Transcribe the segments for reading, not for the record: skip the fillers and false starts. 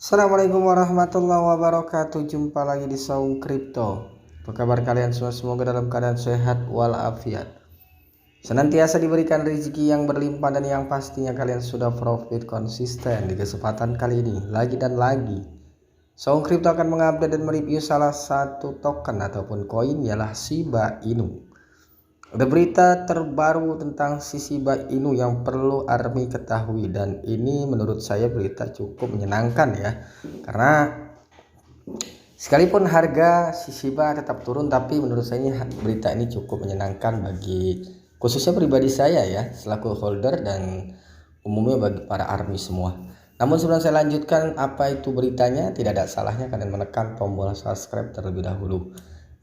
Assalamualaikum warahmatullahi wabarakatuh. Jumpa lagi di Saung Kripto. Apa kabar kalian semua? Semoga dalam keadaan sehat walafiat, senantiasa diberikan rezeki yang berlimpah, dan yang pastinya kalian sudah profit konsisten. Di kesempatan kali ini lagi dan lagi, Saung Kripto akan mengupdate dan mereview salah satu token ataupun koin, ialah Shiba Inu. Ada berita terbaru tentang si Shiba Inu yang perlu ARMY ketahui, dan ini menurut saya berita cukup menyenangkan ya, karena sekalipun harga si Shiba tetap turun, tapi menurut saya berita ini cukup menyenangkan bagi khususnya pribadi saya ya, selaku holder, dan umumnya bagi para ARMY semua. Namun sebelum saya lanjutkan apa itu beritanya, tidak ada salahnya kalian menekan tombol subscribe terlebih dahulu,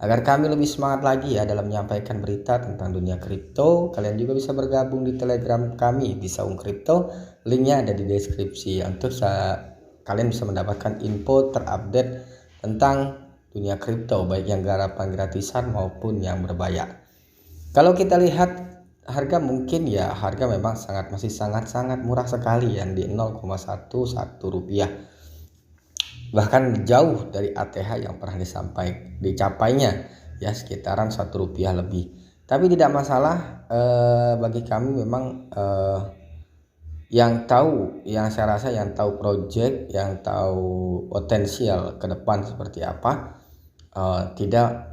agar kami lebih semangat lagi ya dalam menyampaikan berita tentang dunia kripto. Kalian juga bisa bergabung di Telegram kami di Saung Kripto, linknya ada di deskripsi, untuk kalian bisa mendapatkan info terupdate tentang dunia kripto, baik yang garapan gratisan maupun yang berbayar. Kalau kita lihat harga, mungkin ya harga memang masih sangat murah sekali, yang di 0,11 rupiah, bahkan jauh dari ATH yang pernah dicapainya ya, sekitaran Rp1 lebih. Tapi tidak masalah, bagi kami memang yang saya rasa yang tahu project, yang tahu potensial ke depan seperti apa, tidak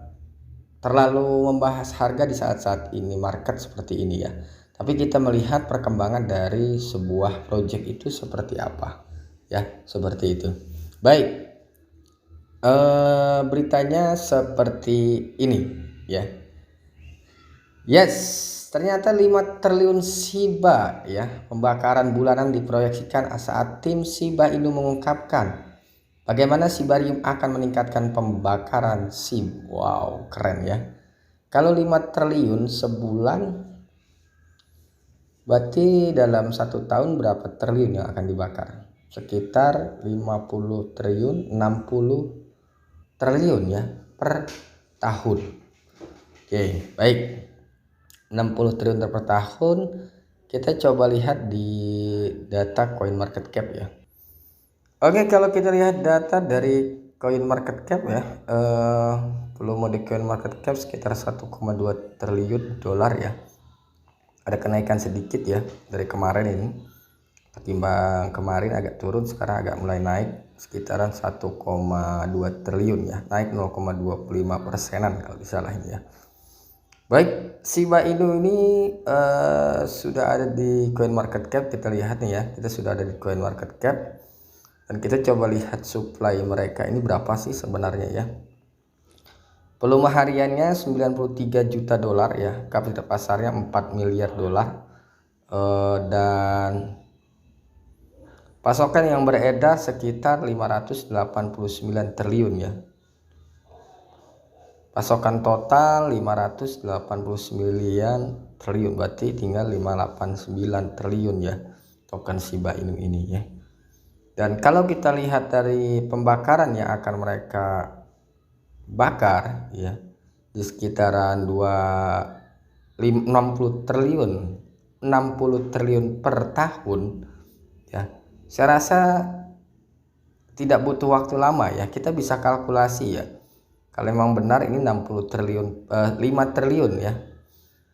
terlalu membahas harga di saat-saat ini market seperti ini ya, tapi kita melihat perkembangan dari sebuah project itu seperti apa ya, seperti itu. Baik, beritanya seperti ini ya. Yes, ternyata 5 triliun Shiba ya pembakaran bulanan diproyeksikan saat tim Shiba Inu mengungkapkan bagaimana Shibarium akan meningkatkan pembakaran SIB. Wow, keren ya. Kalau 5 triliun sebulan, berarti dalam 1 tahun berapa triliun yang akan dibakar? Sekitar 50 triliun, 60 triliun ya per tahun. Oke, baik. 60 triliun per tahun. Kita coba lihat di data coin market cap ya. Oke, kalau kita lihat data dari coin market cap ya, volume di coin market cap sekitar 1,2 triliun dolar ya. Ada kenaikan sedikit ya dari kemarin ini. Ketimbang kemarin agak turun, sekarang agak mulai naik sekitaran 1,2 triliun ya, naik 0,25%-an kalau disalah ini ya. Baik, Shiba Inu ini sudah ada di coin market cap. Kita lihat nih ya, kita sudah ada di coin market cap, dan kita coba lihat supply mereka ini berapa sih sebenarnya ya. Volume hariannya 93 juta dolar ya, kapasitas pasarnya 4 miliar dolar, dan pasokan yang beredar sekitar 589 triliun ya. Pasokan total 589 triliun, berarti tinggal 589 triliun ya token Shiba Inu ini ya. Dan kalau kita lihat dari pembakaran yang akan mereka bakar ya, di sekitaran 60 triliun per tahun ya, saya rasa tidak butuh waktu lama ya, kita bisa kalkulasi ya. Kalau memang benar ini 60 triliun, 5 triliun ya,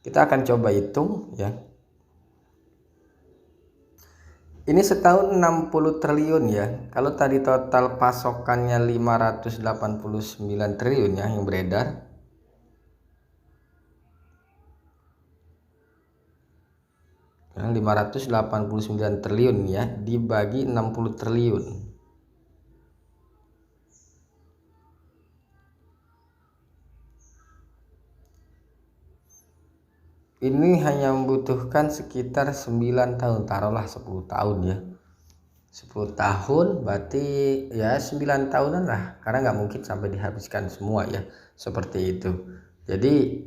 kita akan coba hitung ya. Ini setahun 60 triliun ya. Kalau tadi total pasokannya 589 triliun ya yang beredar, nah, 589 triliun ya dibagi 60 triliun. Ini hanya membutuhkan sekitar 9 tahun, taruhlah 10 tahun ya. 10 tahun berarti ya 9 tahunan lah, karena nggak mungkin sampai dihabiskan semua ya, seperti itu. Jadi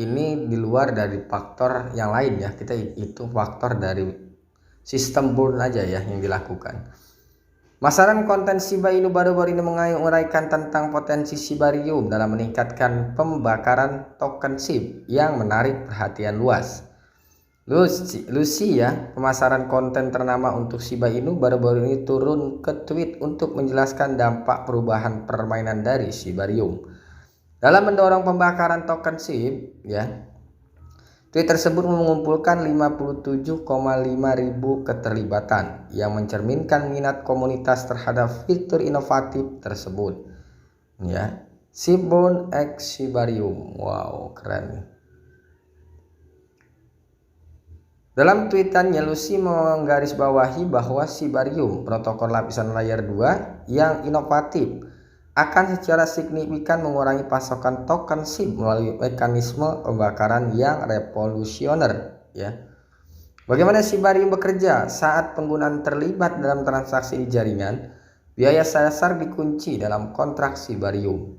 ini di luar dari faktor yang lain ya, kita hitung faktor dari sistem burn aja ya yang dilakukan. Masaran konten Shiba Inu baru-baru ini menguraikan tentang potensi Shibarium dalam meningkatkan pembakaran token SHIB yang menarik perhatian luas. Lucy ya, pemasaran konten ternama untuk Shiba Inu baru-baru ini turun ke tweet untuk menjelaskan dampak perubahan permainan dari Shibarium. Dalam mendorong pembakaran token SHIB ya, tweet tersebut mengumpulkan 57,5 ribu keterlibatan yang mencerminkan minat komunitas terhadap fitur inovatif tersebut. Ya, Shibon X Shibarium. Wow, keren. Dalam tweetannya, Lucy menggarisbawahi bahwa Shibarium, protokol lapisan layer 2 yang inovatif, akan secara signifikan mengurangi pasokan token SHIB melalui mekanisme pembakaran yang revolusioner. Ya. Bagaimana Shibarium bekerja? Saat penggunaan terlibat dalam transaksi di jaringan, biaya dasar dikunci dalam kontrak Shibarium.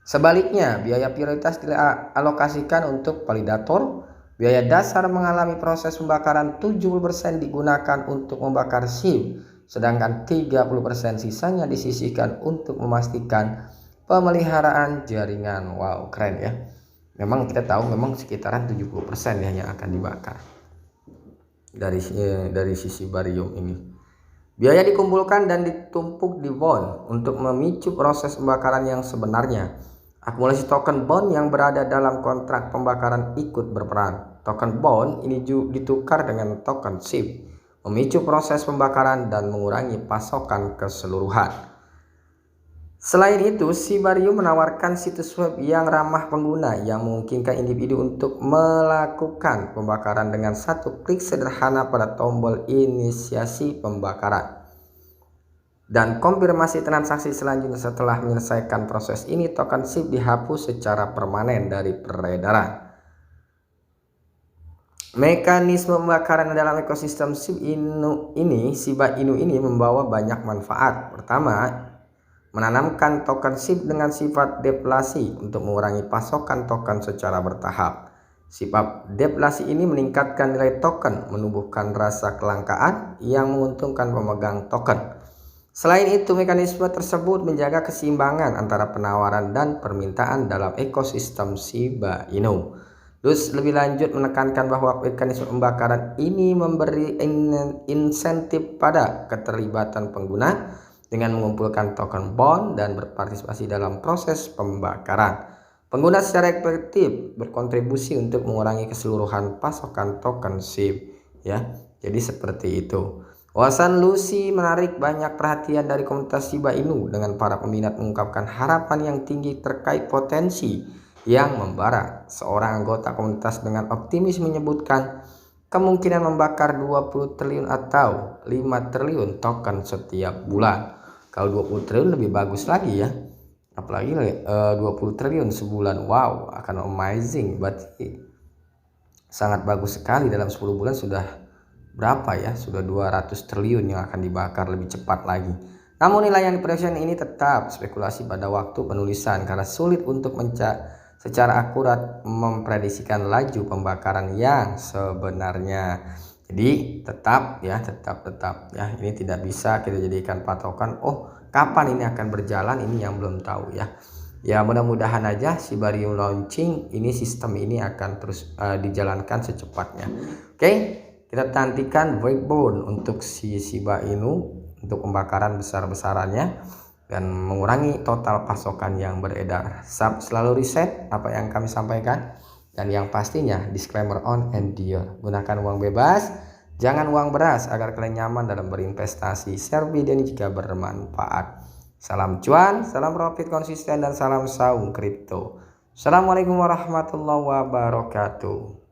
Sebaliknya, biaya prioritas dialokasikan untuk validator. Biaya dasar mengalami proses pembakaran 70% digunakan untuk membakar SHIB, sedangkan 30% sisanya disisihkan untuk memastikan pemeliharaan jaringan. Wow, keren ya. Memang kita tahu memang sekitaran 70% ya yang akan dibakar dari sisi Barium ini. Biaya dikumpulkan dan ditumpuk di bond untuk memicu proses pembakaran yang sebenarnya. Akumulasi token bond yang berada dalam kontrak pembakaran ikut berperan. Token bond ini ditukar dengan token SHIB, memicu proses pembakaran dan mengurangi pasokan keseluruhan. Selain itu, Shibarium menawarkan situs web yang ramah pengguna yang memungkinkan individu untuk melakukan pembakaran dengan satu klik sederhana pada tombol inisiasi pembakaran. Dan konfirmasi transaksi selanjutnya. Setelah menyelesaikan proses ini, token SHIB dihapus secara permanen dari peredaran. Mekanisme pembakaran dalam ekosistem Shiba Inu ini membawa banyak manfaat. Pertama, menanamkan token SHIB dengan sifat deflasi untuk mengurangi pasokan token secara bertahap. Sifat deflasi ini meningkatkan nilai token, menumbuhkan rasa kelangkaan yang menguntungkan pemegang token. Selain itu, mekanisme tersebut menjaga keseimbangan antara penawaran dan permintaan dalam ekosistem Shiba Inu. Terus lebih lanjut menekankan bahwa mekanisme pembakaran ini memberi insentif pada keterlibatan pengguna dengan mengumpulkan token bond dan berpartisipasi dalam proses pembakaran. Pengguna secara efektif berkontribusi untuk mengurangi keseluruhan pasokan token SHIB ya. Jadi seperti itu. Wawasan Lucy menarik banyak perhatian dari komunitas Shiba Inu dengan para peminat mengungkapkan harapan yang tinggi terkait potensi yang membara. Seorang anggota komunitas dengan optimis menyebutkan kemungkinan membakar 20 triliun atau 5 triliun token setiap bulan. Kalau 20 triliun lebih bagus lagi ya. Apalagi 20 triliun sebulan. Wow, akan amazing. Berarti sangat bagus sekali. Dalam 10 bulan sudah berapa ya? Sudah 200 triliun yang akan dibakar lebih cepat lagi. Namun nilai yang diproyeksikan ini tetap spekulasi pada waktu penulisan karena sulit untuk secara akurat memprediksikan laju pembakaran yang sebenarnya. Jadi tetap ya ini tidak bisa kita jadikan patokan kapan ini akan berjalan, ini yang belum tahu ya. Ya mudah-mudahan aja Shibarium launching ini, sistem ini akan terus dijalankan secepatnya. Oke, kita nantikan breakdown untuk si Shiba Inu untuk pembakaran besar-besarannya dan mengurangi total pasokan yang beredar. Selalu riset apa yang kami sampaikan, dan yang pastinya disclaimer on and deal. Gunakan uang bebas, jangan uang beras agar kalian nyaman dalam berinvestasi. Share video ini jika bermanfaat. Salam cuan, salam profit konsisten, dan salam saung kripto. Assalamualaikum warahmatullahi wabarakatuh.